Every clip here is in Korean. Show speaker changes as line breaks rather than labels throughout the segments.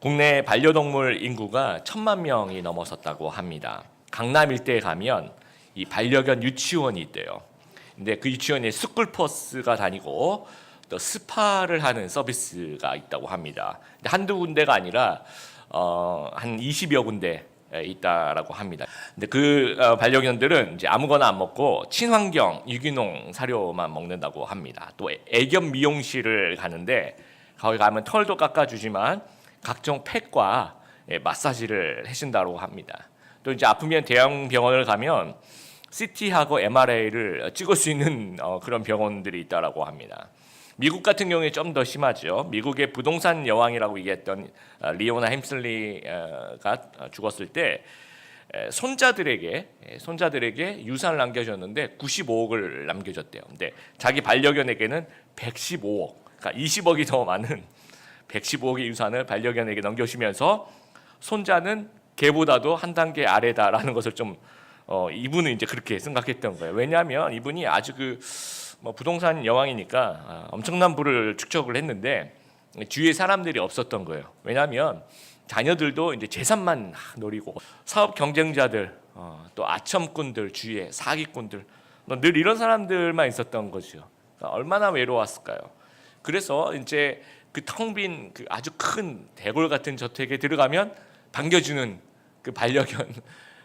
국내 반려동물 인구가 1,000만 명이 넘어섰다고 합니다. 강남 일대에 가면 이 반려견 유치원이 있대요. 근데 그 유치원에 스쿨버스가 다니고 또 스파를 하는 서비스가 있다고 합니다. 근데 한두 군데가 아니라 한 20여 군데 있다라고 합니다. 근데 그 반려견들은 이제 아무거나 안 먹고 친환경 유기농 사료만 먹는다고 합니다. 또 애견 미용실을 가는데 거기 가면 털도 깎아주지만 각종 팩과 마사지를 해준다고 합니다. 또 이제 아프면 대형 병원을 가면 CT하고 MRI를 찍을 수 있는 그런 병원들이 있다라고 합니다. 미국 같은 경우에 좀 더 심하죠. 미국의 부동산 여왕이라고 얘기했던 리오나 햄슬리가 죽었을 때 손자들에게 유산을 남겨줬는데 95억을 남겨줬대요. 근데 자기 반려견에게는 115억, 그러니까 20억이 더 많은 115억의 유산을 반려견에게 넘겨주면서 손자는 개보다도 한 단계 아래다라는 것을 좀 이분은 이제 그렇게 생각했던 거예요. 왜냐하면 이분이 아주 부동산 여왕이니까 엄청난 부를 축적을 했는데 주위에 사람들이 없었던 거예요. 왜냐하면 자녀들도 이제 재산만 노리고 사업 경쟁자들, 또 아첨꾼들, 주위에 사기꾼들, 늘 이런 사람들만 있었던 거죠. 얼마나 외로웠을까요? 그래서 이제 그 텅 빈 그 아주 큰 대골 같은 저택에 들어가면 반겨주는 그 반려견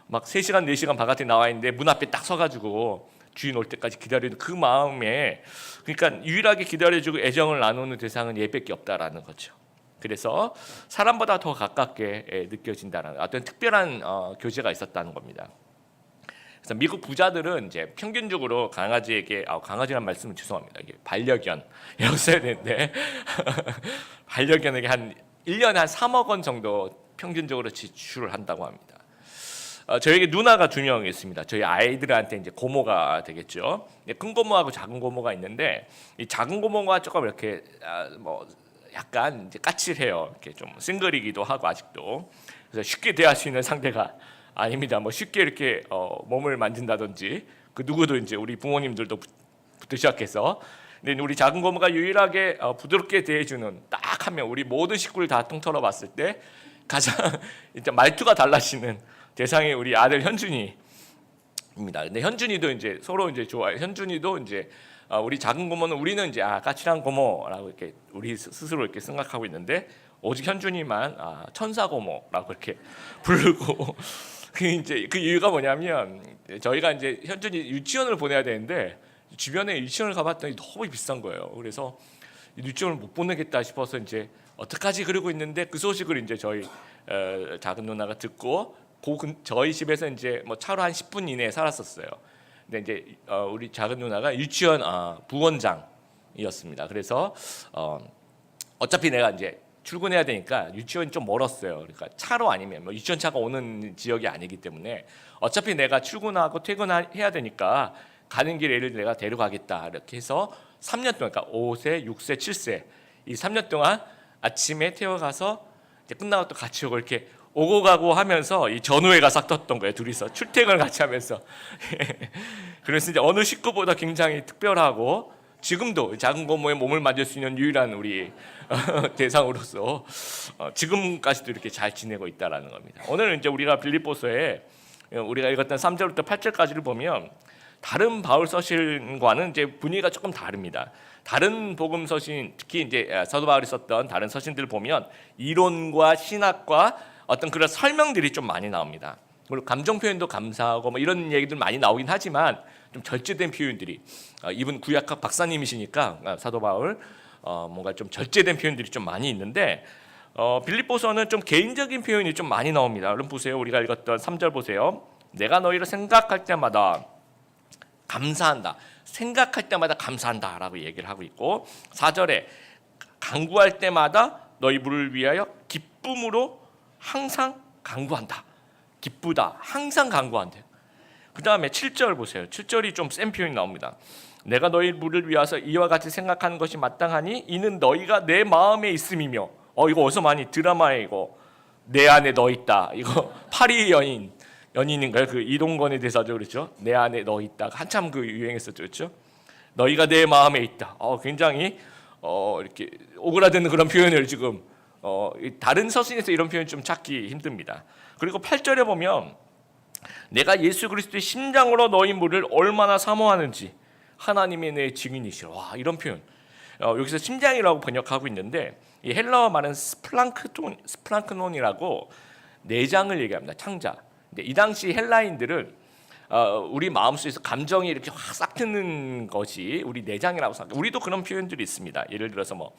막 3시간 4시간 바깥에 나와 있는데 문 앞에 딱 서가지고 주인 올 때까지 기다리는 그 마음에, 그러니까 유일하게 기다려주고 애정을 나누는 대상은 얘밖에 없다라는 거죠. 그래서 사람보다 더 가깝게 느껴진다는 어떤 특별한 교제가 있었다는 겁니다. 그래서 미국 부자들은 이제 평균적으로 강아지에게 강아지란 말씀은 죄송합니다. 이게 반려견이라고 써야 되는데 반려견에게 한 1년에 한 3억 원 정도 평균적으로 지출을 한다고 합니다. 저에게 누나가 2명 있습니다. 저희 아이들한테 이제 고모가 되겠죠. 큰 고모하고 작은 고모가 있는데 이 작은 고모가 조금 이렇게 약간 이제 까칠해요. 이렇게 좀 싱글이기도 하고 아직도. 그래서 쉽게 대할 수 있는 상대가 아닙니다. 쉽게 이렇게 몸을 만진다든지 그 누구도 이제 우리 부모님들도 부터 시작해서. 근데 우리 작은 고모가 유일하게 부드럽게 대해주는 딱 한 명, 우리 모든 식구를 다 통틀어 봤을 때 가장 일단 말투가 달라지는 대상이 우리 아들 현준이입니다. 근데 현준이도 이제 서로 이제 좋아요. 현준이도 이제 우리 작은 고모는 우리는 이제 까칠한 고모라고 이렇게 우리 스스로 이렇게 생각하고 있는데 오직 현준이만 천사 고모라고 이렇게 부르고 이제 그 이유가 뭐냐면 저희가 이제 현준이 유치원을 보내야 되는데 주변에 유치원을 가봤더니 너무 비싼 거예요. 그래서 유치원을 못 보내겠다 싶어서 이제 어떡하지 그러고 있는데 그 소식을 이제 저희 작은 누나가 듣고 저희 집에서 이제 차로 한 10분 이내에 살았었어요. 근데 이제 우리 작은 누나가 유치원 부원장이었습니다. 그래서 어차피 내가 이제 출근해야 되니까 유치원이 좀 멀었어요. 그러니까 차로 아니면 유치원 차가 오는 지역이 아니기 때문에 어차피 내가 출근하고 퇴근해야 되니까 가는 길에 얘를 내가 데려가겠다 이렇게 해서 3년 동안, 그러니까 5세, 6세, 7세 이 3년 동안 아침에 태워가서 이제 끝나고 또 같이 오고 이렇게 오고 가고 하면서 이 전우회가 싹 떴던 거예요. 둘이서 출퇴근을 같이 하면서. 그래서 이제 어느 식구보다 굉장히 특별하고 지금도 작은 고모의 몸을 만질 수 있는 유일한 우리 대상으로서 지금까지도 이렇게 잘 지내고 있다라는 겁니다. 오늘 이제 우리가 빌립보서에 우리가 읽었던 3절부터 8절까지를 보면 다른 바울 서신과는 이제 분위기가 조금 다릅니다. 다른 복음 서신, 특히 이제 사도 바울이 썼던 다른 서신들을 보면 이론과 신학과 어떤 그런 설명들이 좀 많이 나옵니다. 그리고 감정 표현도 감사하고 이런 얘기들 많이 나오긴 하지만 좀 절제된 표현들이 이분 구약학 박사님이시니까 사도 바울 뭔가 좀 절제된 표현들이 좀 많이 있는데 빌립보서는 좀 개인적인 표현이 좀 많이 나옵니다. 여러분 보세요. 우리가 읽었던 3절 보세요. 내가 너희를 생각할 때마다 감사한다. 생각할 때마다 감사한다라고 얘기를 하고 있고 4절에 간구할 때마다 너희 물을 위하여 기쁨으로 항상 간구한다. 기쁘다. 항상 간구한대. 그 다음에 7절 보세요. 7절이 좀 센 표현이 나옵니다. 내가 너희 물을 위하여 이와 같이 생각하는 것이 마땅하니 이는 너희가 내 마음에 있음이며. 이거 어디서 많이 드라마에 이거 내 안에 너 있다. 이거 파리 연인인가요? 그 이동건의 대사죠, 그렇죠? 내 안에 너 있다. 한참 그 유행했었죠, 그렇죠? 너희가 내 마음에 있다. 굉장히 이렇게 오그라드는 그런 표현을 지금 다른 서신에서 이런 표현 좀 찾기 힘듭니다. 그리고 8절에 보면 내가 예수 그리스도의 심장으로 너희 물을 얼마나 사모하는지 하나님의 내 증인이시라. 와, 이런 표현. 여기서 심장이라고 번역하고 있는데 이 헬라어 말은 스플랑크논이라고 내장을 얘기합니다. 창자. 근데 이 당시 헬라인들은 우리 마음속에서 감정이 이렇게 확 싹 트는 것이 우리 내장이라고 생각해요. 우리도 그런 표현들이 있습니다. 예를 들어서 뭐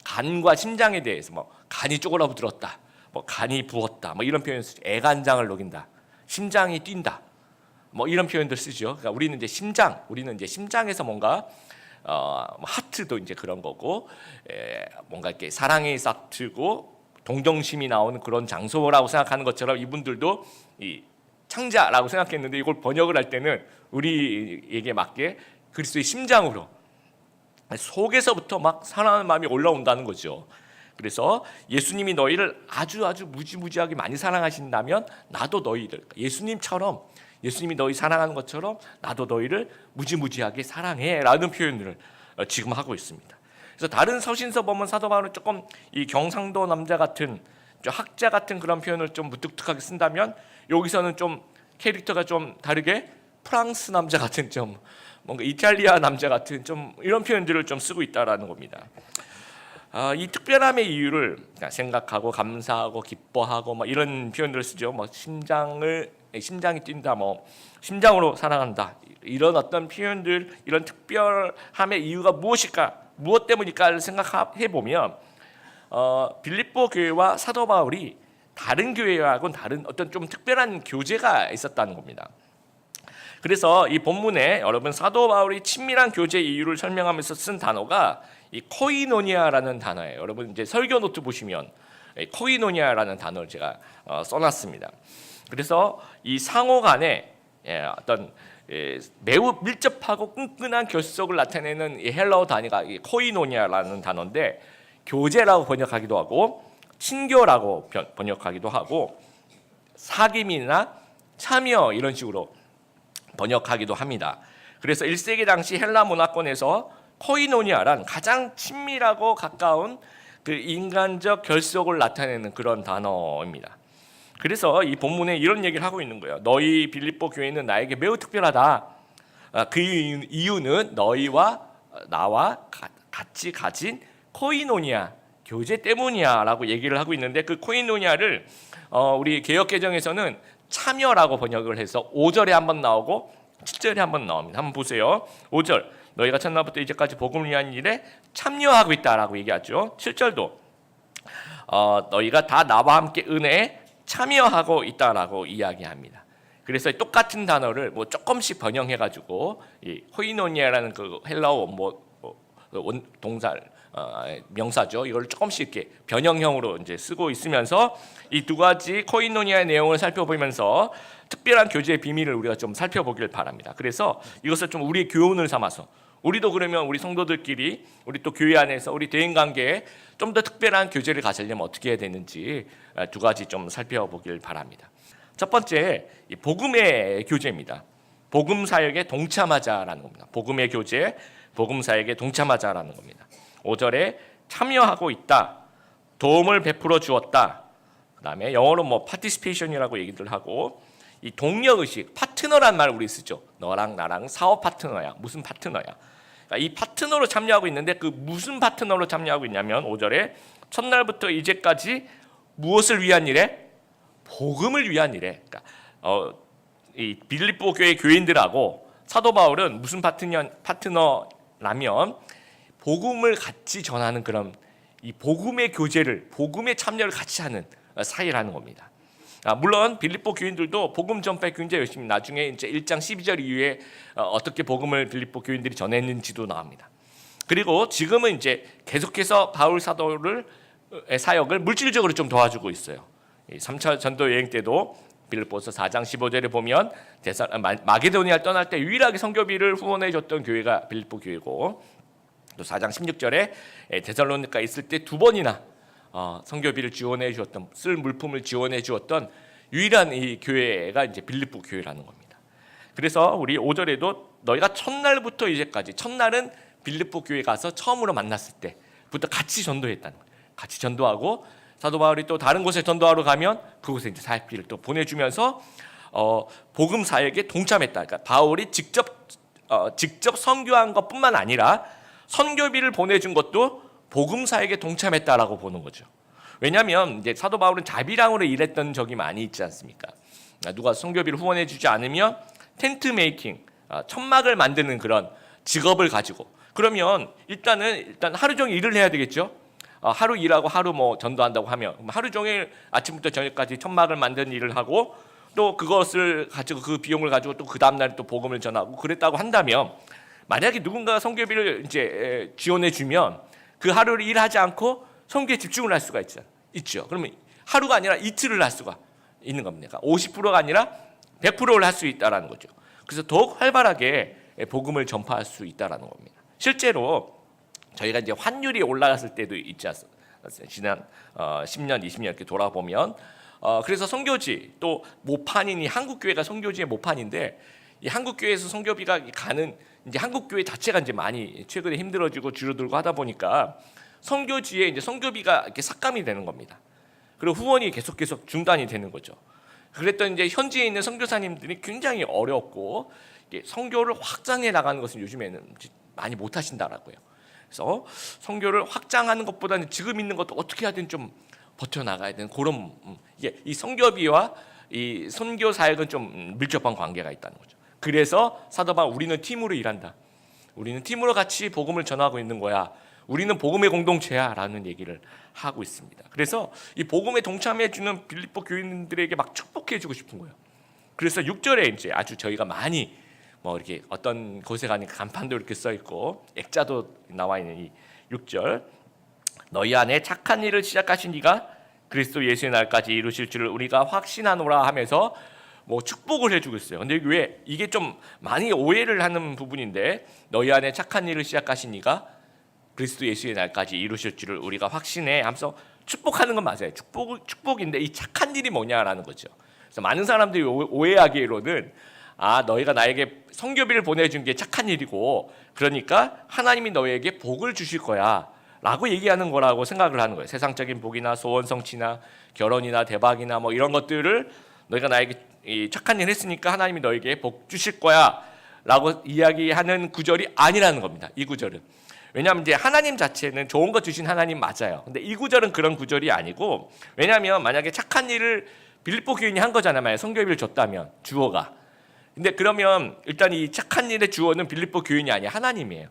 간과 심장에 대해서 뭐 간이 쪼그라들었다, 뭐 간이 부었다, 뭐 이런 표현 쓰죠. 애간장을 녹인다, 심장이 뛴다, 뭐 이런 표현들 쓰죠. 그러니까 우리는 이제 심장에서 뭔가 하트도 이제 그런 거고, 뭔가 이렇게 사랑이 싹 트고 동정심이 나오는 그런 장소라고 생각하는 것처럼 이분들도 이 창자라고 생각했는데 이걸 번역을 할 때는 우리에게 맞게 그리스도의 심장으로 속에서부터 막 사랑하는 마음이 올라온다는 거죠. 그래서 예수님이 너희를 아주 무지무지하게 많이 사랑하신다면 나도 너희를 예수님이 너희 사랑하는 것처럼 나도 너희를 무지무지하게 사랑해라는 표현을 지금 하고 있습니다. 그래서 다른 서신서 보면 사도 바울은 조금 이 경상도 남자 같은 좀 학자 같은 그런 표현을 좀 무뚝뚝하게 쓴다면 여기서는 좀 캐릭터가 좀 다르게 프랑스 남자 같은 좀 뭔가 이탈리아 남자 같은 좀 이런 표현들을 좀 쓰고 있다라는 겁니다. 이 특별함의 이유를 생각하고 감사하고 기뻐하고 뭐 이런 표현들을 쓰죠. 뭐 심장이 뛴다, 뭐 심장으로 사랑한다, 이런 어떤 표현들, 이런 특별함의 이유가 무엇일까, 무엇 때문일까를 생각해 보면 빌립보 교회와 사도 바울이 다른 교회하고는 다른 어떤 좀 특별한 교제가 있었다는 겁니다. 그래서 이 본문에 여러분 사도 바울이 친밀한 교제 이유를 설명하면서 쓴 단어가 이 코이노니아라는 단어예요. 여러분 이제 설교 노트 보시면 코이노니아라는 단어를 제가 써놨습니다. 그래서 이 상호 간에 어떤 매우 밀접하고 끈끈한 결속을 나타내는 이 헬라어 단위가 이 코이노니아라는 단어인데 교제라고 번역하기도 하고 친교라고 번역하기도 하고 사귐이나 참여 이런 식으로 번역하기도 합니다. 그래서 1세기 당시 헬라 문화권에서 코이노니아란 가장 친밀하고 가까운 그 인간적 결속을 나타내는 그런 단어입니다. 그래서 이 본문에 이런 얘기를 하고 있는 거예요. 너희 빌립보 교회는 나에게 매우 특별하다. 그 이유는 너희와 나와 같이 가진 코이노니아 교제 때문이야라고 얘기를 하고 있는데 그 코이노니아를 우리 개역개정에서는 참여라고 번역을 해서 5절에 한번 나오고 7절에 한번 나옵니다. 한번 보세요. 5절 너희가 첫날부터 이제까지 복음을 위한 일에 참여하고 있다라고 얘기하죠. 7절도 너희가 다 나와 함께 은혜에 참여하고 있다라고 이야기합니다. 그래서 똑같은 단어를 뭐 조금씩 번역해가지고 이 코이노니아라는 그 헬라어 동사 명사죠. 이걸 조금씩 이렇게 변형형으로 이제 쓰고 있으면서 이 두 가지 코이노니아의 내용을 살펴보면서 특별한 교제의 비밀을 우리가 좀 살펴보길 바랍니다. 그래서 이것을 좀 우리의 교훈을 삼아서 우리도 그러면 우리 성도들끼리 우리 또 교회 안에서 우리 대인 관계에 좀 더 특별한 교제를 가지려면 어떻게 해야 되는지 두 가지 좀 살펴보길 바랍니다. 첫 번째, 이 복음의 교제입니다. 복음 사역에 동참하자라는 겁니다. 복음의 교제, 복음 사역에 동참하자라는 겁니다. 5절에 참여하고 있다, 도움을 베풀어 주었다. 그다음에 영어로 뭐 participation이라고 얘기들 하고 이 동료 의식, 파트너란 말 우리 쓰죠. 너랑 나랑 사업 파트너야. 무슨 파트너야? 그러니까 이 파트너로 참여하고 있는데 그 무슨 파트너로 참여하고 있냐면 5절에 첫날부터 이제까지 무엇을 위한 일에? 복음을 위한 일에. 그러니까 이 빌립보 교회 교인들하고 사도 바울은 무슨 파트너라면 복음을 같이 전하는 그런 이 복음의 교제를, 복음의 참여를 같이 하는 사이라는 겁니다. 물론 빌립보 교인들도 복음 전파에 굉장히 열심히 나중에 이제 1장 12절 이후에 어떻게 복음을 빌립보 교인들이 전했는지도 나옵니다. 그리고 지금은 이제 계속해서 바울 사도를 사역을 물질적으로 좀 도와주고 있어요. 3차 전도 여행 때도 빌립보서 4장 15절에 보면 마게도니아를 떠날 때 유일하게 선교비를 후원해 줬던 교회가 빌립보 교회고 또 4장 16절에 데살로니가 있을 때 두 번이나 선교비를 지원해 주었던, 쓸 물품을 지원해 주었던 유일한 이 교회가 이제 빌립보 교회라는 겁니다. 그래서 우리 5절에도 너희가 첫날부터 이제까지, 첫날은 빌립보 교회 가서 처음으로 만났을 때부터 같이 전도했다는 거예요. 같이 전도하고 사도 바울이 또 다른 곳에 전도하러 가면 그곳에 이제 사역비를 또 보내주면서 복음 사역에 동참했다. 그러니까 바울이 직접 선교한 것뿐만 아니라 선교비를 보내준 것도 복음 사역에 동참했다라고 보는 거죠. 왜냐하면 이제 사도 바울은 자비랑으로 일했던 적이 많이 있지 않습니까? 누가 선교비를 후원해주지 않으면 텐트 메이킹, 천막을 만드는 그런 직업을 가지고 그러면 일단 하루 종일 일을 해야 되겠죠. 하루 일하고 하루 뭐 전도한다고 하면 하루 종일 아침부터 저녁까지 천막을 만드는 일을 하고 또 그것을 가지고 그 비용을 가지고 또 그 다음 날에 또 복음을 전하고 그랬다고 한다면 만약에 누군가 선교비를 이제 지원해 주면 그 하루를 일하지 않고 선교에 집중을 할 수가 있죠. 그러면 하루가 아니라 이틀을 할 수가 있는 겁니다. 50%가 아니라 100%를 할 수 있다라는 거죠. 그래서 더욱 활발하게 복음을 전파할 수 있다라는 겁니다. 실제로 저희가 이제 환율이 올라갔을 때도 있지 않습니까? 지난 10년, 20년 이렇게 돌아보면 그래서 선교지 또 모판이니 한국 교회가 선교지의 모판인데 이 한국 교회에서 선교비가 가는 이제 한국 교회 자체가 이제 많이 최근에 힘들어지고 줄어들고 하다 보니까 선교지에 이제 선교비가 이렇게 삭감이 되는 겁니다. 그리고 후원이 계속 중단이 되는 거죠. 그랬던 이제 현지에 있는 선교사님들이 굉장히 어렵고 선교를 확장해 나가는 것은 요즘에는 많이 못 하신다라고요. 그래서 선교를 확장하는 것보다는 지금 있는 것도 어떻게 하든 좀 버텨 나가야 되는 그런 이게 이 선교비와 이 선교 사역은 좀 밀접한 관계가 있다는 거죠. 그래서 사도 바울 우리는 팀으로 일한다. 우리는 팀으로 같이 복음을 전하고 있는 거야. 우리는 복음의 공동체야라는 얘기를 하고 있습니다. 그래서 이 복음에 동참해 주는 빌립보 교인들에게 막 축복해 주고 싶은 거예요. 그래서 6절에 이제 아주 저희가 많이 뭐 이렇게 어떤 곳에 가니까 간판도 이렇게 써 있고 액자도 나와 있는 이 6절 너희 안에 착한 일을 시작하신 이가 그리스도 예수의 날까지 이루실 줄을 우리가 확신하노라 하면서 뭐 축복을 해주고 있어요. 근데 왜 이게 좀 많이 오해를 하는 부분인데 너희 안에 착한 일을 시작하신 이가 그리스도 예수의 날까지 이루실 줄을 우리가 확신해 하면서 축복하는 건 맞아요. 축복인데 이 착한 일이 뭐냐라는 거죠. 그래서 많은 사람들이 오해하기로는 너희가 나에게 선교비를 보내준 게 착한 일이고 그러니까 하나님이 너희에게 복을 주실 거야 라고 얘기하는 거라고 생각을 하는 거예요. 세상적인 복이나 소원 성취나 결혼이나 대박이나 뭐 이런 것들을 너희가 나에게 착한 일 했으니까 하나님이 너에게 복 주실 거야 라고 이야기하는 구절이 아니라는 겁니다. 이 구절은. 왜냐하면 이제 하나님 자체는 좋은 거 주신 하나님 맞아요. 근데 이 구절은 그런 구절이 아니고 왜냐하면 만약에 착한 일을 빌립보 교인이 한 거잖아요. 만약에 선교비를 줬다면 주어가. 근데 그러면 일단 이 착한 일의 주어는 빌립보 교인이 아니야 하나님이에요.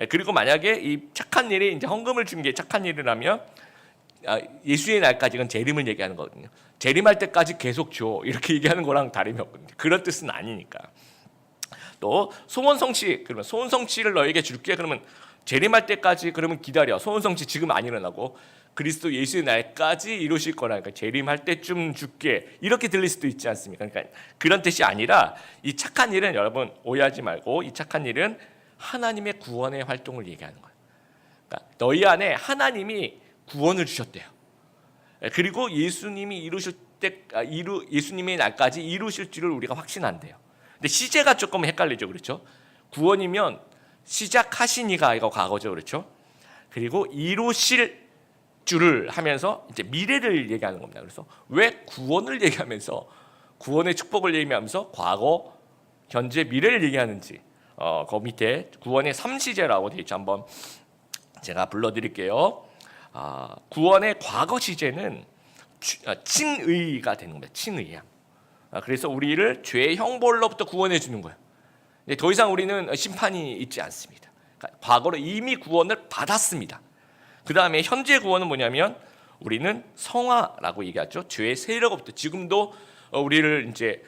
그리고 만약에 이 착한 일이 이제 헌금을 준 게 착한 일이라면 예수의 날까지 건 재림을 얘기하는 거거든요. 재림할 때까지 계속 줘 이렇게 얘기하는 거랑 다름이 없거든요. 그런 뜻은 아니니까. 또 소원 성취 그러면 소원 성취를 너에게 줄게 그러면 재림할 때까지 그러면 기다려. 소원 성취 지금 안 일어나고 그리스도 예수의 날까지 이루실 거라니까 재림할 때쯤 줄게 이렇게 들릴 수도 있지 않습니까? 그러니까 그런 뜻이 아니라 이 착한 일은 여러분 오해하지 말고 이 착한 일은 하나님의 구원의 활동을 얘기하는 거예요. 그러니까 너희 안에 하나님이 구원을 주셨대요. 그리고 예수님이 예수님의 날까지 이루실 줄을 우리가 확신한대요. 근데 시제가 조금 헷갈리죠, 그렇죠? 구원이면 시작하시니가 이거 과거죠, 그렇죠? 그리고 이루실 줄을 하면서 이제 미래를 얘기하는 겁니다. 그래서 왜 구원을 얘기하면서 구원의 축복을 얘기하면서 과거, 현재, 미래를 얘기하는지 그 밑에 구원의 3시제라고 되어 있죠. 한번 제가 불러드릴게요. 구원의 과거 시제는 칭의가 되는 겁니다. 칭의야. 그래서 우리를 죄의 형벌로부터 구원해 주는 거예요. 더 이상 우리는 심판이 있지 않습니다. 그러니까 과거로 이미 구원을 받았습니다. 그 다음에 현재 구원은 뭐냐면 우리는 성화라고 얘기하죠. 죄의 세력부터 지금도 우리를 이제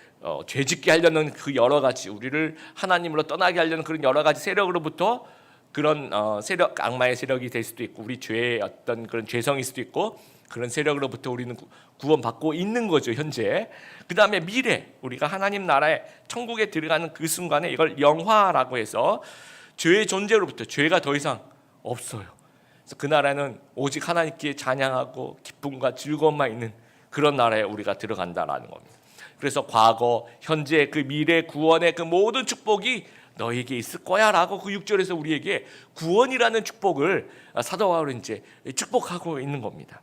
죄짓게 하려는 그 여러 가지 우리를 하나님으로 떠나게 하려는 그런 여러 가지 세력으로부터 그런 세력 악마의 세력이 될 수도 있고 우리 죄의 어떤 그런 죄성일 수도 있고 그런 세력으로부터 우리는 구원받고 있는 거죠 현재. 그 다음에 미래 우리가 하나님 나라에 천국에 들어가는 그 순간에 이걸 영화라고 해서 죄의 존재로부터 죄가 더 이상 없어요. 그래서 그 나라는 오직 하나님께 찬양하고 기쁨과 즐거움만 있는 그런 나라에 우리가 들어간다라는 겁니다. 그래서 과거, 현재, 그 미래 구원의 그 모든 축복이 너에게 있을 거야라고 그 6절에서 우리에게 구원이라는 축복을 사도 바울은 이제 축복하고 있는 겁니다.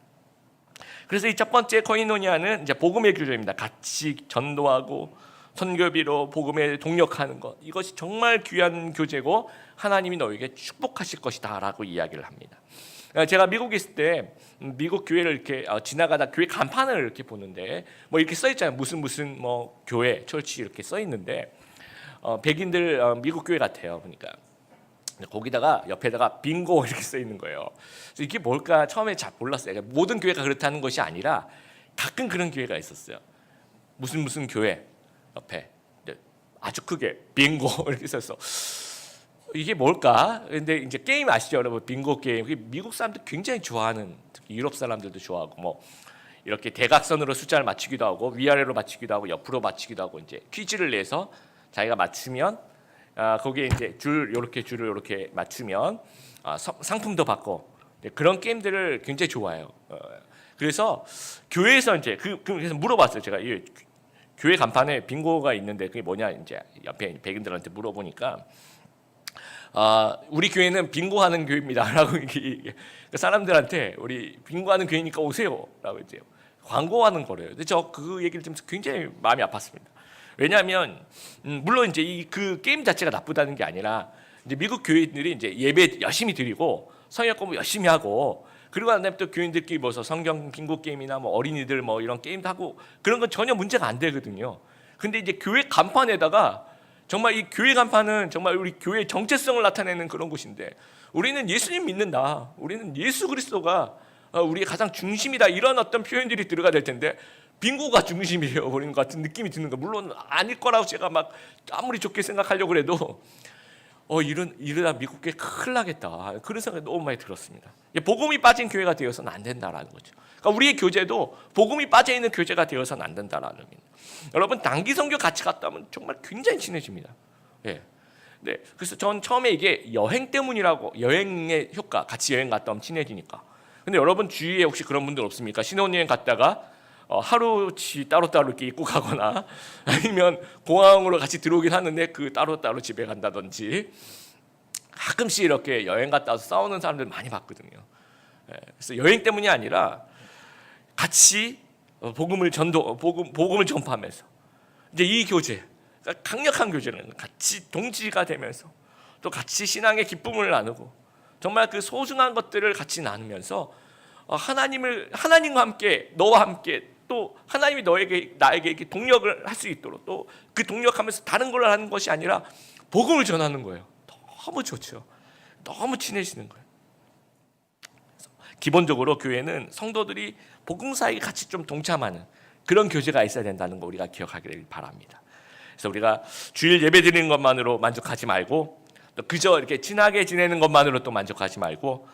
그래서 이 첫 번째 코이노니아는 이제 복음의 교제입니다. 같이 전도하고 선교비로 복음에 동력하는 것, 이것이 정말 귀한 교제고 하나님이 너에게 축복하실 것이다라고 이야기를 합니다. 제가 미국에 있을 때 미국 교회를 이렇게 지나가다 교회 간판을 이렇게 보는데 뭐 이렇게 써 있잖아요. 무슨 뭐 교회, 철치 이렇게 써 있는데 백인들 미국 교회 같아요. 보니까 거기다가 옆에다가 빙고 이렇게 써 있는 거예요. 그래서 이게 뭘까 처음에 잘 몰랐어요. 그러니까 모든 교회가 그렇다는 것이 아니라 가끔 그런 교회가 있었어요. 무슨 교회 옆에 아주 크게 빙고 이렇게 써서 이게 뭘까? 근데 이제 게임 아시죠, 여러분? 빙고 게임. 미국 사람들 굉장히 좋아하는, 특히 유럽 사람들도 좋아하고 뭐 이렇게 대각선으로 숫자를 맞추기도 하고 위아래로 맞추기도 하고 옆으로 맞추기도 하고 이제 퀴즈를 내서 자기가 맞추면 거기에 이제 줄을 이렇게 맞추면 상품도 받고 그런 게임들을 굉장히 좋아해요. 그래서 교회에서 이제 그래서 물어봤어요. 제가 이 교회 간판에 빙고가 있는데 그게 뭐냐 이제 옆에 백인들한테 물어보니까 우리 교회는 빙고하는 교회입니다라고 사람들한테 우리 빙고하는 교회니까 오세요라고 이제 광고하는 거래요. 근데 저 그 얘기를 들으면서 굉장히 마음이 아팠습니다. 왜냐하면 물론 이제 그 게임 자체가 나쁘다는 게 아니라 이제 미국 교인들이 이제 예배 열심히 드리고 성역 공부 열심히 하고 그리고 난 다음에 또 교인들끼리 모여서 성경 빙고 게임이나 뭐 어린이들 뭐 이런 게임도 하고 그런 건 전혀 문제가 안 되거든요. 근데 이제 교회 간판에다가 정말 이 교회 간판은 정말 우리 교회의 정체성을 나타내는 그런 곳인데 우리는 예수님 믿는다. 우리는 예수 그리스도가 우리의 가장 중심이다. 이런 어떤 표현들이 들어가야 될 텐데 빙고가 중심이에요. 버리는 것 같은 느낌이 드는 거. 물론 아닐 거라고 제가 막 아무리 좋게 생각하려고 해도 이러다 미국 교회 큰일 나겠다. 그런 생각이 너무 많이 들었습니다. 복음이 빠진 교회가 되어서는 안 된다라는 거죠. 그러니까 우리의 교제도 복음이 빠져 있는 교제가 되어서는 안 된다라는 겁니다. 여러분 단기 선교 같이 갔다 하면 정말 굉장히 친해집니다. 예. 네. 그래서 전 처음에 이게 여행 때문이라고 여행의 효과 같이 여행 갔다 오면 친해지니까. 근데 여러분 주위에 혹시 그런 분들 없습니까? 신혼여행 갔다가 하루치 따로따로 이렇게 입고 가거나 아니면 공항으로 같이 들어오긴 하는데 그 따로따로 집에 간다든지 가끔씩 이렇게 여행 갔다 와서 싸우는 사람들 많이 봤거든요. 그래서 여행 때문이 아니라 같이 복음을 전파하면서 이제 이 교제, 그러니까 강력한 교제는 같이 동지가 되면서 또 같이 신앙의 기쁨을 나누고 정말 그 소중한 것들을 같이 나누면서 하나님과 함께 너와 함께 또 하나님이 나에게 이렇게 동력을 할 수 있도록 또 그 동력하면서 다른 걸 하는 것이 아니라 복음을 전하는 거예요. 너무 좋죠. 너무 친해지는 거예요. 기본적으로 교회는 성도들이 복음사에 같이 좀 동참하는 그런 교제가 있어야 된다는 거 우리가 기억하기를 바랍니다. 그래서 우리가 주일 예배 드리는 것만으로 만족하지 말고 또 그저 이렇게 친하게 지내는 것만으로 또 만족하지 말고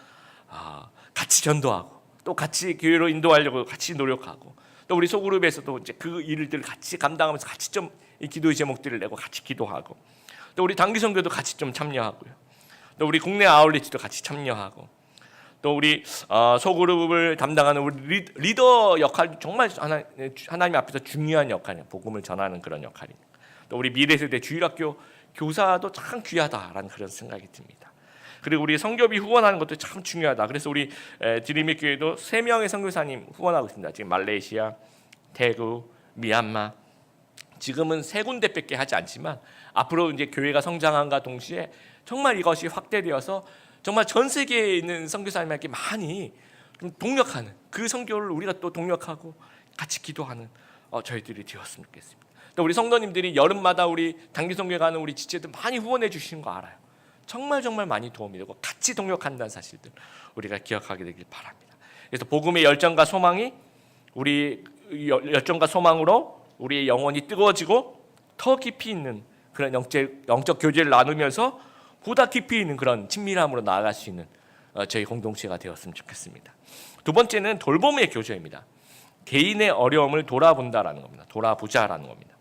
같이 전도하고 또 같이 교회로 인도하려고 같이 노력하고 또 우리 소그룹에서도 이제 그 일들을 같이 감당하면서 같이 좀 이 기도의 제목들을 내고 같이 기도하고 또 우리 단기 선교도 같이 좀 참여하고요. 또 우리 국내 아울리치도 같이 참여하고 또 우리 소그룹을 담당하는 우리 리더 역할 정말 하나님 앞에서 중요한 역할이에요. 복음을 전하는 그런 역할입니다. 또 우리 미래세대 주일학교 교사도 참 귀하다라는 그런 생각이 듭니다. 그리고 우리 선교비 후원하는 것도 참 중요하다. 그래서 우리 드림의 교회도 3명의 선교사님 후원하고 있습니다. 지금 말레이시아, 태국, 미얀마 지금은 3군데밖에 하지 않지만 앞으로 이제 교회가 성장함과 동시에 정말 이것이 확대되어서 정말 전 세계에 있는 선교사님에게 많이 좀 동력하는 그 선교를 우리가 또 동력하고 같이 기도하는 저희들이 되었으면 좋겠습니다. 또 우리 성도님들이 여름마다 우리 단기 선교에 가는 우리 지체들 많이 후원해 주시는 거 알아요. 정말 많이 도움이 되고 같이 동력한다는 사실들 우리가 기억하게 되길 바랍니다. 그래서 복음의 열정과 소망이 우리 열정과 소망으로 우리의 영혼이 뜨거워지고 더 깊이 있는 그런 영적 교제를 나누면서 보다 깊이 있는 그런 친밀함으로 나아갈 수 있는 저희 공동체가 되었으면 좋겠습니다. 두 번째는 돌봄의 교제입니다. 개인의 어려움을 돌아본다라는 겁니다. 돌아보자라는 겁니다.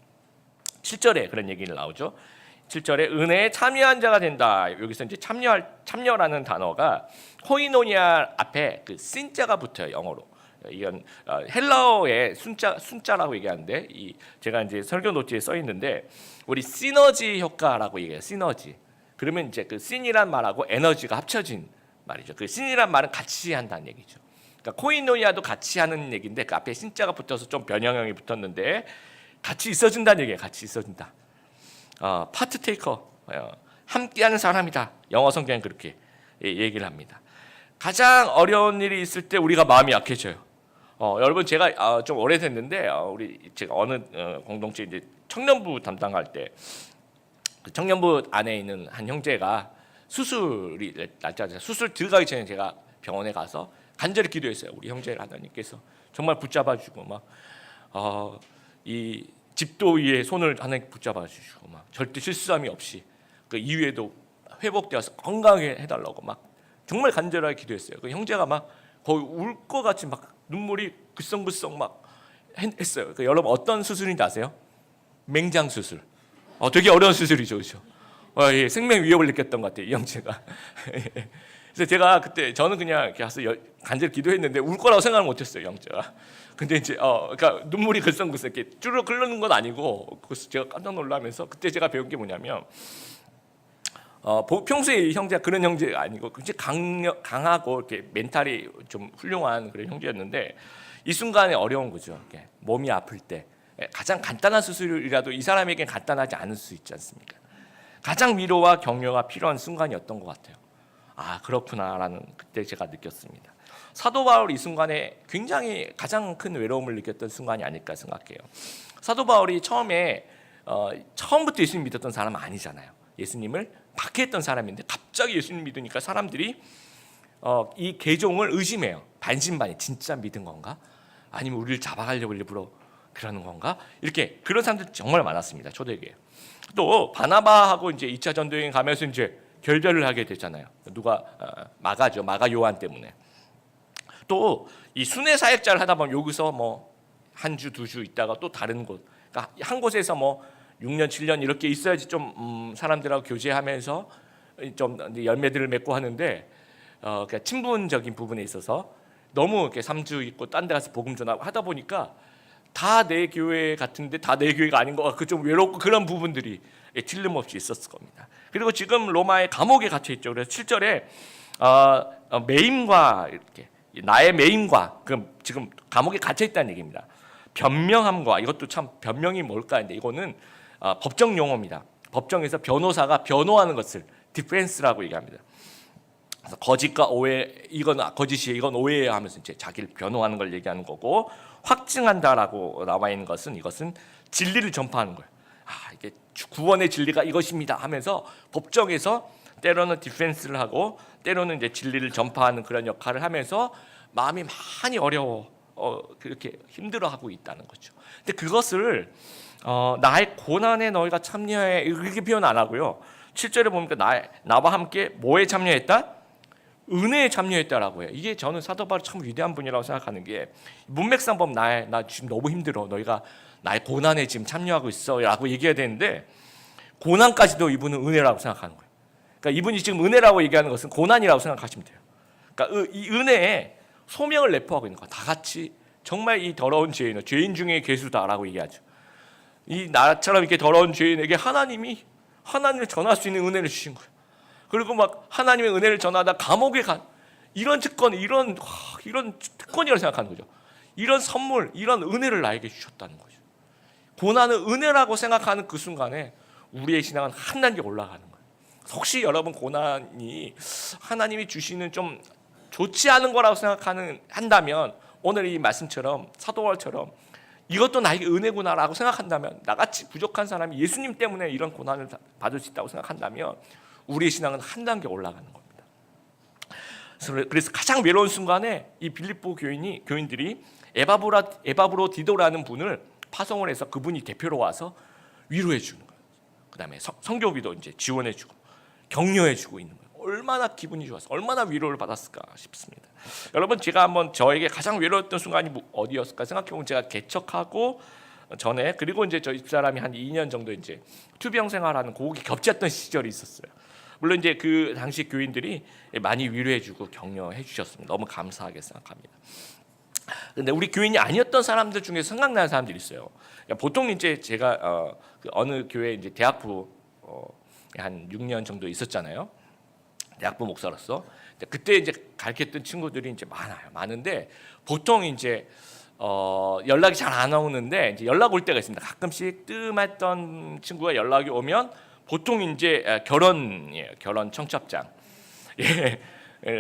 7절에 그런 얘기를 나오죠. 7절에 은혜에 참여한 자가 된다. 여기서 이제 참여라는 단어가 코이노니아 앞에 그 신자가 붙어요. 영어로. 이건 헬라어의 순자라고 얘기하는데 제가 이제 설교 노트에 써 있는데 우리 시너지 효과라고 얘기해요. 시너지. 그러면 이제 그 신이란 말하고 에너지가 합쳐진 말이죠. 그 신이란 말은 같이 한다는 얘기죠. 그러니까 코이노니아도 같이 하는 얘기인데 그 앞에 신자가 붙어서 좀 변형형이 붙었는데 같이 있어준다는 얘기예요. 같이 있어준다. 파트 테이커, 함께하는 사람이다. 영어 성경은 그렇게 얘기를 합니다. 가장 어려운 일이 있을 때 우리가 마음이 약해져요. 여러분 제가 좀 오래됐는데 제가 어느 공동체 이제 청년부 담당할 때 그 청년부 안에 있는 한 형제가 수술이 날짜가 수술 들어가기 전에 제가 병원에 가서 간절히 기도했어요. 우리 형제를 하나님께서 정말 붙잡아주고 막 이 집도 위에 손을 하나님 붙잡아주시고 막 절대 실수함이 없이 그 이후에도 회복되어서 건강하게 해달라고 막 정말 간절하게 기도했어요. 그 형제가 막 거의 울 것 같이 막 눈물이 글썽글썽 막 했어요. 그 여러분 어떤 수술인지 아세요? 맹장 수술. 되게 어려운 수술이죠, 그렇죠? 예, 생명 위협을 느꼈던 것 같아요, 이 형제가. 그래서 제가 그때 저는 그냥 이렇게 가서 간절히 기도했는데 울 거라고 생각을 못했어요, 형제가. 근데 이제 그러니까 눈물이 글썽글썽 이렇게 쭈르륵 흐르는 건 아니고, 그래서 제가 깜짝 놀라면서 그때 제가 배운 게 뭐냐면, 평소에 이 형제가 그런 형제가 아니고 굉장히 강하고 이렇게 멘탈이 좀 훌륭한 그런 형제였는데 이 순간에 어려운 거죠. 이렇게 몸이 아플 때 가장 간단한 수술이라도 이 사람에겐 간단하지 않을 수 있지 않습니까? 가장 위로와 격려가 필요한 순간이었던 것 같아요. 그렇구나라는 그때 제가 느꼈습니다. 사도 바울이 이 순간에 굉장히 가장 큰 외로움을 느꼈던 순간이 아닐까 생각해요. 사도 바울이 처음부터 예수님 믿었던 사람은 아니잖아요. 예수님을 박해했던 사람인데 갑자기 예수님 믿으니까 사람들이 이 개종을 의심해요. 반신반의 진짜 믿은 건가? 아니면 우리를 잡아가려고 일부러 그러는 건가? 이렇게 그런 사람들 정말 많았습니다. 초대교회. 또 바나바하고 이제 2차 전도여행 가면서 이제 결별을 하게 되잖아요. 누가 마가죠. 마가 요한 때문에. 또 이 순회 사역자를 하다 보면 여기서 뭐 한 주, 두 주 있다가 또 다른 곳. 그러니까 한 곳에서 뭐 6년, 7년 이렇게 있어야지 좀 사람들하고 교제하면서 좀 열매들을 맺고 하는데 그러니까 친분적인 부분에 있어서 너무 이렇게 3주 있고 딴 데 가서 복음 전하고 하다 보니까 다 내 교회 같은데 다 내 교회가 아닌 것 같고 좀 외롭고 그런 부분들이 틀림없이 있었을 겁니다. 그리고 지금 로마의 감옥에 갇혀 있죠. 그래서 7절에 매임과 이렇게 나의 매임과 그럼 지금 감옥에 갇혀 있다는 얘기입니다. 변명함과 이것도 참 변명이 뭘까 했는데 이거는 법정 용어입니다. 법정에서 변호사가 변호하는 것을 디펜스라고 얘기합니다. 그래서 거짓과 오해, 이건 거짓이에요, 이건 오해예요 하면서 이제 자기를 변호하는 걸 얘기하는 거고, 확증한다라고 나와 있는 것은 이것은 진리를 전파하는 거예요. 이게 구원의 진리가 이것입니다 하면서 법정에서 때로는 디펜스를 하고 때로는 이제 진리를 전파하는 그런 역할을 하면서 마음이 많이 어려워 그렇게 힘들어하고 있다는 거죠. 근데 그것을 나의 고난에 너희가 참여해 이렇게 표현 안 하고요. 7절에 보니까 나와 함께 뭐에 참여했다? 은혜에 참여했다라고 해요. 이게 저는 사도 바울이 참 위대한 분이라고 생각하는 게 문맥상 보면 나 지금 너무 힘들어. 너희가 나의 고난에 지금 참여하고 있어라고 얘기해야 되는데 고난까지도 이분은 은혜라고 생각하는 거예요. 그러니까 이분이 지금 은혜라고 얘기하는 것은 고난이라고 생각하시면 돼요. 그러니까 이 은혜에 소명을 내포하고 있는 거야. 다 같이 정말 이 더러운 죄인 중에 괴수다라고 얘기하죠. 이 나처럼 이렇게 더러운 죄인에게 하나님이 하나님을 전할 수 있는 은혜를 주신 거예요. 그리고 막 하나님의 은혜를 전하다 감옥에 간 이런 특권, 이런 특권이라고 생각하는 거죠. 이런 선물, 이런 은혜를 나에게 주셨다는 거죠. 고난은 은혜라고 생각하는 그 순간에 우리의 신앙은 한 단계 올라가는 거예요. 혹시 여러분 고난이 하나님이 주시는 좀 좋지 않은 거라고 한다면 오늘 이 말씀처럼 사도 바울처럼 이것도 나에게 은혜구나라고 생각한다면, 나같이 부족한 사람이 예수님 때문에 이런 고난을 받을 수 있다고 생각한다면 우리의 신앙은 한 단계 올라가는 겁니다. 그래서 가장 외로운 순간에 이 빌립보 교인들이 에바브로디도라는 분을 파송을 해서 그분이 대표로 와서 위로해 주는 거예요. 그다음에 성교비도 이제 지원해 주고 격려해 주고 있는 거예요. 얼마나 기분이 좋았어, 얼마나 위로를 받았을까 싶습니다. 여러분, 제가 한번 저에게 가장 외로웠던 순간이 어디였을까 생각해보면 제가 개척하고 전에, 그리고 이제 저희 집사람이 한 2년 정도 이제 투병 생활하는 고기 겹쳤던 시절이 있었어요. 물론 이제 그 당시 교인들이 많이 위로해주고 격려해주셨습니다. 너무 감사하게 생각합니다. 근데 우리 교인이 아니었던 사람들 중에 생각나는 사람들이 있어요. 그러니까 보통 이제 제가 어느 교회 이제 대학부 한 6년 정도 있었잖아요. 대학부 목사로서. 그때 이제 가르쳤던 친구들이 이제 많은데 보통 이제 연락이 잘 안 오는데 이제 연락 올 때가 있습니다. 가끔씩 뜸했던 친구가 연락이 오면 보통 이제 결혼이에요. 결혼 청첩장. 예,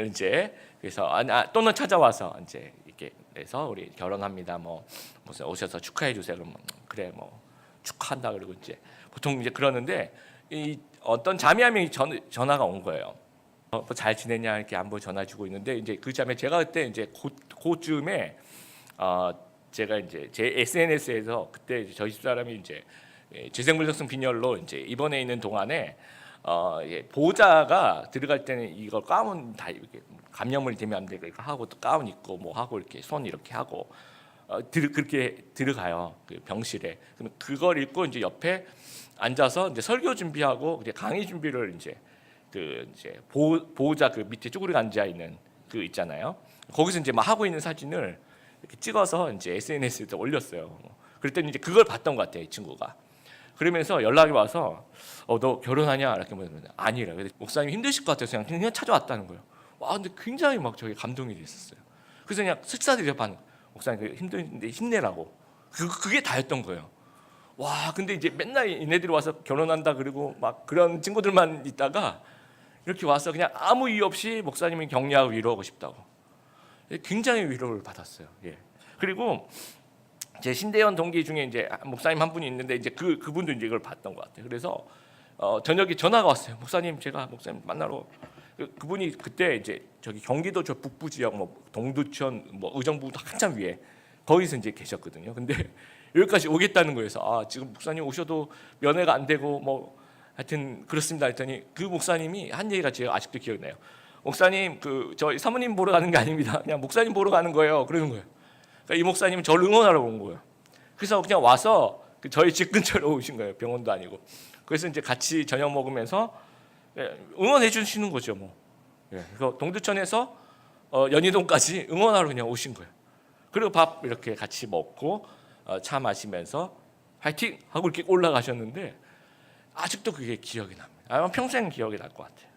이제 그래서 또는 찾아와서 이제 이렇게 해서 우리 결혼합니다. 뭐 무슨 오셔서 축하해 주세요. 그러면 그래 뭐 축하한다 그러고 이제 보통 이제 그러는데 이 어떤 자매 한 명이 전화가 온 거예요. 뭐 잘 지냈냐 이렇게 안부 전화 주고 있는데 이제 그 자매 제가 그때 이제 그쯤에 제가 이제 제 SNS에서 그때 이제 저희 집사람이 이제 재생물성성 빈혈로 이제 입원해 있는 동안에 보호자가 들어갈 때는 이걸 가운 다 이렇게 감염을 되면 안 되고 이거 하고 또 가운 입고 뭐 하고 이렇게 손 이렇게 하고 그렇게 들어가요 그 병실에. 그럼 그걸 입고 이제 옆에 앉아서 이제 설교 준비하고 이제 강의 준비를 이제 이제 보호자 그 밑에 쭈그리고 앉아 있는 그 있잖아요. 거기서 이제 막 하고 있는 사진을 이렇게 찍어서 이제 SNS에 올렸어요. 그랬더니 이제 그걸 봤던 것 같아요, 이 친구가. 그러면서 연락이 와서 너 결혼하냐 이렇게 물으면 아니라. 목사님 힘드실 것 같아서 그냥 찾아왔다는 거예요. 와, 근데 굉장히 막 저기 감동이 됐었어요. 그래서 그냥 슬사드려 반 목사님 힘든데 힘내라고. 그게 다였던 거예요. 와, 근데 이제 맨날 얘네들이 와서 결혼한다 그리고 막 그런 친구들만 있다가 이렇게 와서 그냥 아무 이유 없이 목사님이 격려하고 위로하고 싶다고. 굉장히 위로를 받았어요. 예. 그리고 제 신대원 동기 중에 이제 목사님 한 분이 있는데 이제 그분도 이제 이걸 봤던 것 같아요. 그래서 저녁에 전화가 왔어요. 목사님 제가 목사님 만나러 그분이 그때 이제 저기 경기도 저 북부 지역 뭐 동두천 뭐 의정부 한참 위에 거기서 이제 계셨거든요. 근데 여기까지 오겠다는 거여서 지금 목사님 오셔도 면회가 안 되고 뭐 하여튼 그렇습니다 했더니 그 목사님이 한 얘기가 제가 아직도 기억나요. 목사님 저희 사모님 보러 가는 게 아닙니다. 그냥 목사님 보러 가는 거예요. 그러는 거예요. 그러니까 이 목사님은 저를 응원하러 온 거예요. 그래서 그냥 와서 저희 집 근처로 오신 거예요. 병원도 아니고. 그래서 이제 같이 저녁 먹으면서 응원해 주시는 거죠, 뭐. 그래서 동두천에서 연희동까지 응원하러 그냥 오신 거예요. 그리고 밥 이렇게 같이 먹고 차 마시면서 화이팅 하고 이렇게 올라가셨는데 아직도 그게 기억이 납니다. 아마 평생 기억이 날 것 같아요.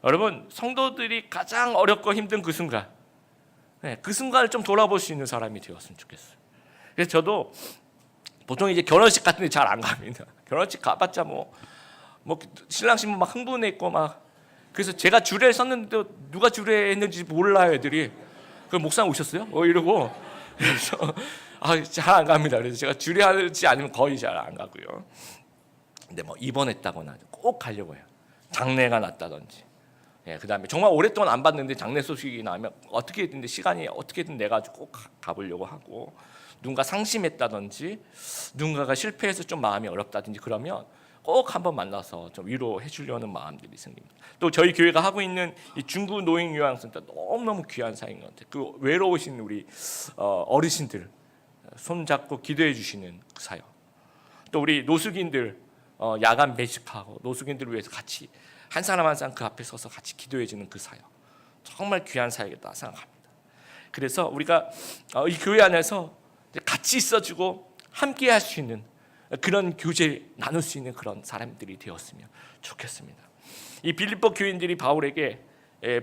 여러분, 성도들이 가장 어렵고 힘든 그 순간, 그 순간을 좀 돌아볼 수 있는 사람이 되었으면 좋겠어요. 그래서 저도 보통 이제 결혼식 같은 데 잘 안 갑니다. 결혼식 가봤자 뭐 신랑 신부 막 흥분해 있고 막. 그래서 제가 주례를 썼는데 누가 주례했는지 몰라요, 애들이. 그 목사님 오셨어요? 이러고. 그래서 잘 안 갑니다. 그래서 제가 주례하지 않으면 거의 잘 안 가고요. 근데 뭐 입원했다거나 꼭 가려고 해요. 장례가 났다든지. 그다음에 정말 오랫동안 안 봤는데 장례 소식이 나면 어떻게든 시간이 어떻게든 내 가지고 꼭 가보려고 하고, 누군가 상심했다든지 누군가가 실패해서 좀 마음이 어렵다든지 그러면 꼭 한번 만나서 좀 위로해 주려는 마음들이 생깁니다. 또 저희 교회가 하고 있는 이 중구 노인 요양센터 너무너무 귀한 사역인 것 같아요. 그 외로우신 우리 어르신들 손잡고 기도해 주시는 그 사역. 또 우리 노숙인들 야간 배식하고 노숙인들을 위해서 같이 한 사람 한 사람 그 앞에 서서 같이 기도해 주는 그 사역. 정말 귀한 사역이다 생각합니다. 그래서 우리가 이 교회 안에서 같이 있어주고 함께 할 수 있는 그런 교제 나눌 수 있는 그런 사람들이 되었으면 좋겠습니다. 이 빌립보 교인들이 바울에게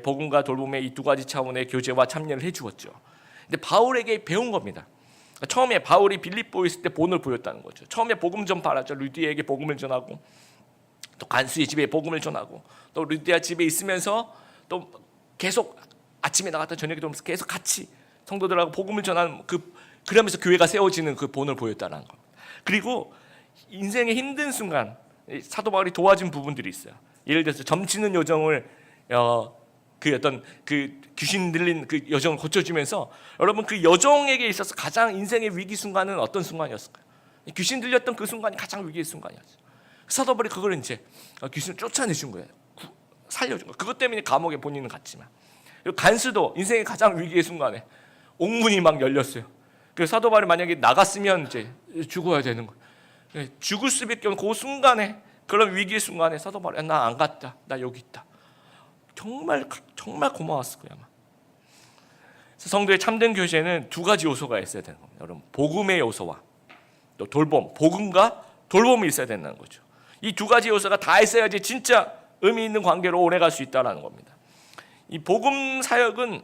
복음과 돌봄의 이 두 가지 차원의 교제와 참여를 해주었죠. 근데 바울에게 배운 겁니다. 처음에 바울이 빌립보에 있을 때 본을 보였다는 거죠. 처음에 복음 전파하죠. 루디아에게 복음을 전하고 또 간수의 집에 복음을 전하고 또 루디아 집에 있으면서 또 계속 아침에 나갔다 저녁에 들어오면서 계속 같이 성도들하고 복음을 전하는 그러면서 교회가 세워지는 그 본을 보였다는 겁니다. 그리고 인생의 힘든 순간 사도 바울이 도와준 부분들이 있어요. 예를 들어서 점치는 요정을 그 귀신 들린 그 여정을 고쳐주면서, 여러분 그 여정에게 있어서 가장 인생의 위기 순간은 어떤 순간이었을까요? 귀신 들렸던 그 순간이 가장 위기의 순간이었어요. 사도 바울이 그걸 이제 귀신을 쫓아내준 거예요. 살려준 거예요. 그것 때문에 감옥에 본인은 갔지만. 그리고 간수도 인생의 가장 위기의 순간에 옥문이 막 열렸어요. 그래서 사도 바울이 만약에 나갔으면 이제 죽어야 되는 거예요. 죽을 수밖에 없는 그 순간에, 그런 위기의 순간에 사도 바울이 나 안 갔다, 나 여기 있다. 정말 고마웠을 거예요 아마. 성도의 참된 교제는 두 가지 요소가 있어야 되는 겁니다. 여러분, 복음의 요소와 또 돌봄, 복음과 돌봄이 있어야 된다는 거죠. 이 두 가지 요소가 다 있어야지 진짜 의미 있는 관계로 오래 갈 수 있다는 겁니다. 이 복음 사역은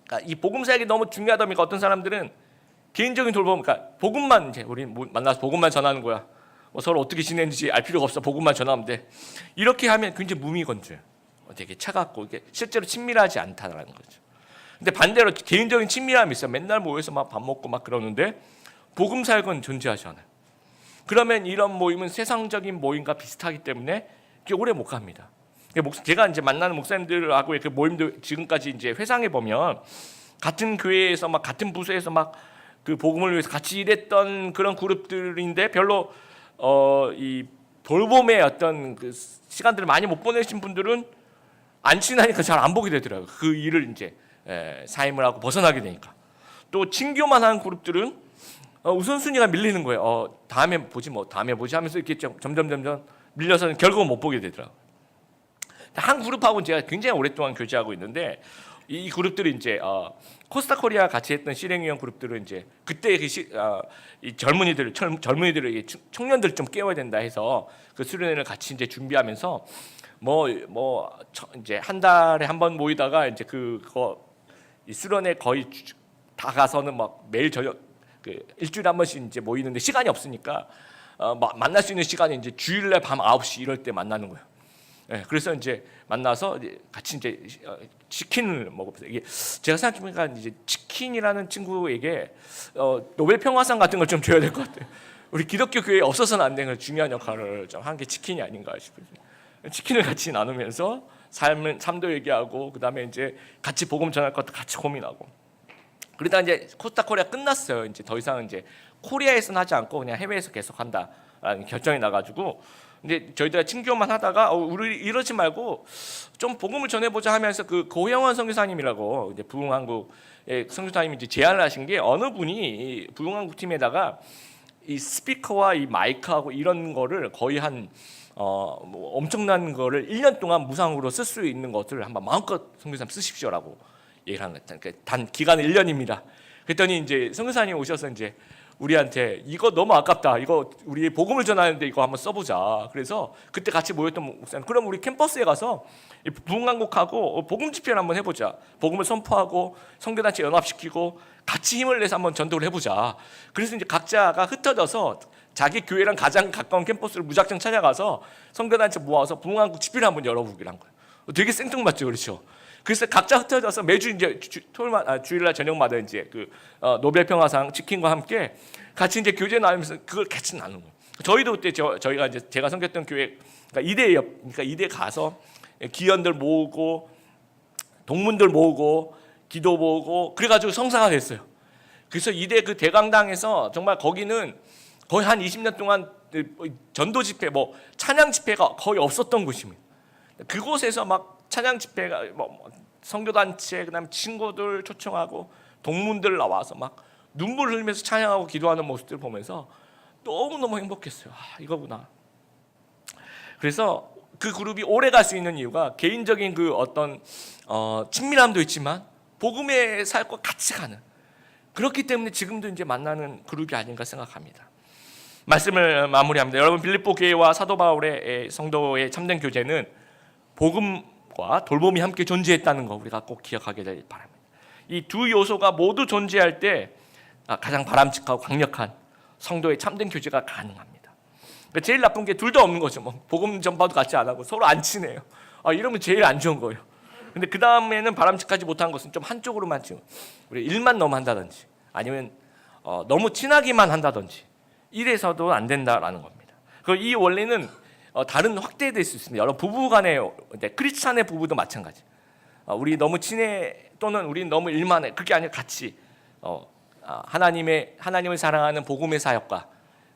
그러니까 이 복음 사역이 너무 중요하다 보니까 어떤 사람들은 개인적인 돌봄, 그러니까 복음만 이제 우리 만나서 복음만 전하는 거야. 뭐 서로 어떻게 지내는지 알 필요가 없어. 복음만 전하면 돼. 이렇게 하면 굉장히 무미건조해요. 되게 차갑고 이게 실제로 친밀하지 않다라는 거죠. 근데 반대로 개인적인 친밀함이 있어요. 맨날 모여서 막 밥 먹고 막 그러는데 복음 사역은 존재하지 않아요. 그러면 이런 모임은 세상적인 모임과 비슷하기 때문에 오래 못 갑니다. 제가 이제 만나는 목사님들하고의 그 모임도 지금까지 이제 회상해 보면 같은 교회에서 막 같은 부서에서 막 그 복음을 위해서 같이 일했던 그런 그룹들인데 별로 이 돌봄의 어떤 그 시간들을 많이 못 보내신 분들은 안 친하니까 잘 안 보게 되더라고요. 그 일을 이제 사임을 하고 벗어나게 되니까. 또 친교만 하는 그룹들은 우선순위가 밀리는 거예요. 다음에 보지 하면서 이렇게 점점 밀려서는 결국은 못 보게 되더라고요. 한 그룹하고는 제가 굉장히 오랫동안 교제하고 있는데 이 그룹들이 이제 코스타코리아 같이 했던 실행위원 그룹들은 이제 그때 이 젊은이들을 청년들을 좀 깨워야 된다 해서 그 수련회를 같이 이제 준비하면서 이제 한 달에 한 번 모이다가 이제 이 수련회 거의 다 가서는 막 매일 저녁 일주일에 한 번씩 이제 모이는데 시간이 없으니까 만날 수 있는 시간이 이제 주일날 밤 9시 이럴 때 만나는 거예요. 그래서 이제 만나서 같이 이제 치킨을 먹어보세요. 이게 제가 생각해보니까 이제 치킨이라는 친구에게 노벨 평화상 같은 걸 좀 줘야 될 것 같아요. 우리 기독교 교회에 없어서는 안 되는 중요한 역할을 좀 한 게 치킨이 아닌가 싶어요. 치킨을 같이 나누면서 삶도 얘기하고 그다음에 이제 같이 복음 전할 것도 같이 고민하고 그러다 이제 코스타코리아 끝났어요. 이제 더 이상 이제 코리아에서는 하지 않고 그냥 해외에서 계속 한다라는 결정이 나가지고 근데 저희들 친교만 하다가 우리 이러지 말고 좀 복음을 전해보자 하면서 그 고영원 선교사님이라고 이제 부흥한국의 선교사님이 이제 제안을 하신 게 어느 분이 이 부흥한국 팀에다가 이 스피커와 이 마이크하고 이런 거를 거의 한 엄청난 거를 1년 동안 무상으로 쓸 수 있는 것을 한번 마음껏 선교사님 쓰십시오라고 얘기를 한 거예요. 그러니까 단 기간은 1년입니다. 그랬더니 이제 선교사님 오셔서 이제 우리한테 이거 너무 아깝다. 이거 우리 복음을 전하는데 이거 한번 써보자. 그래서 그때 같이 모였던 목사님, 그럼 우리 캠퍼스에 가서 부흥한국하고 복음 집회를 한번 해보자. 복음을 선포하고 선교단체 연합시키고 같이 힘을 내서 한번 전도를 해보자. 그래서 이제 각자가 흩어져서 자기 교회랑 가장 가까운 캠퍼스를 무작정 찾아가서 선교단체 모아서 부흥한국 집회를 한번 열어보기로 한 거예요. 되게 생뚱맞죠, 그렇죠? 그래서 각자 흩어져서 매주 이제 주일날 저녁마다 이제 노벨 평화상 치킨과 함께 같이 이제 교제 나누면서 그걸 같이 나누는 거예요. 저희도 그때 저희가 이제 제가 섬겼던 교회 그러니까 이대 가서 기원들 모으고 동문들 모으고 기도 모으고 그래가지고 성사가 됐어요. 그래서 이대 그 대강당에서 정말 거기는 거의 한 20년 동안 전도 집회, 찬양 집회가 거의 없었던 곳입니다. 그곳에서 막 찬양 집회가 선교단체 그다음 친구들 초청하고 동문들 나와서 막 눈물 흘리면서 찬양하고 기도하는 모습들 보면서 너무너무 행복했어요. 이거구나. 그래서 그 그룹이 오래 갈 수 있는 이유가 개인적인 그 어떤 친밀함도 있지만 복음의 삶과 같이 가는 그렇기 때문에 지금도 이제 만나는 그룹이 아닌가 생각합니다. 말씀을 마무리합니다. 여러분 빌립보 교회와 사도 바울의 성도의 참된 교제는 복음과 돌봄이 함께 존재했다는 거 우리가 꼭 기억하게 되길 바랍니다. 이 두 요소가 모두 존재할 때 가장 바람직하고 강력한 성도의 참된 교제가 가능합니다. 제일 나쁜 게 둘 다 없는 거죠. 복음 전파도 같이 안 하고 서로 안 친해요. 이러면 제일 안 좋은 거예요. 근데 그 다음에는 바람직하지 못한 것은 좀 한쪽으로만 지금 우리 일만 너무 한다든지 아니면 너무 친하기만 한다든지 이래서도 안 된다라는 겁니다. 이 원리는 다른 확대될 수 있습니다. 여러분 부부간의 크리스찬의 부부도 마찬가지. 우리 너무 친해 또는 우리 너무 일만 해 그게 아니라 같이 하나님을 사랑하는 복음의 사역과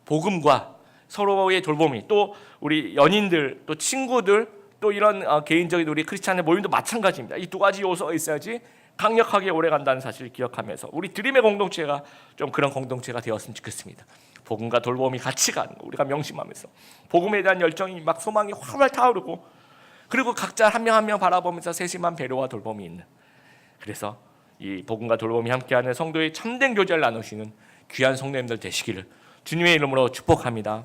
복음과 서로의 돌봄이 또 우리 연인들 또 친구들 또 이런 개인적인 우리 크리스찬의 모임도 마찬가지입니다. 이 두 가지 요소가 있어야지 강력하게 오래 간다는 사실을 기억하면서 우리 드림의 공동체가 좀 그런 공동체가 되었으면 좋겠습니다. 복음과 돌봄이 같이 가는 거 우리가 명심하면서 복음에 대한 열정이 막 소망이 활활 타오르고 그리고 각자 한 명 한 명 바라보면서 세심한 배려와 돌봄이 있는 그래서 이 복음과 돌봄이 함께하는 성도의 참된 교제를 나누시는 귀한 성도님들 되시기를 주님의 이름으로 축복합니다.